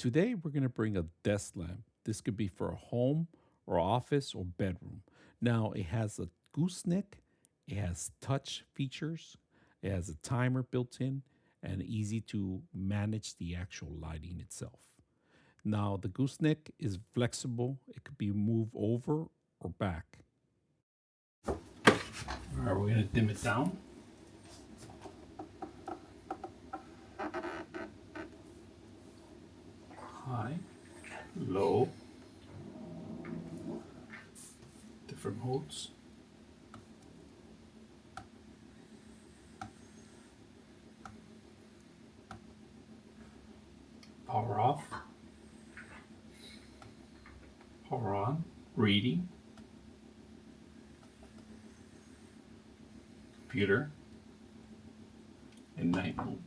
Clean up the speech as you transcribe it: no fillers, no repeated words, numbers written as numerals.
Today, we're going to bring a desk lamp. This could be for a home or office or bedroom. Now, it has a gooseneck, it has touch features, it has a timer built in, and easy to manage the actual lighting itself. Now, the gooseneck is flexible, it could be moved over or back. All right, we're going to dim it down. High, low, different modes. Power off, power on, reading, computer, and night mode.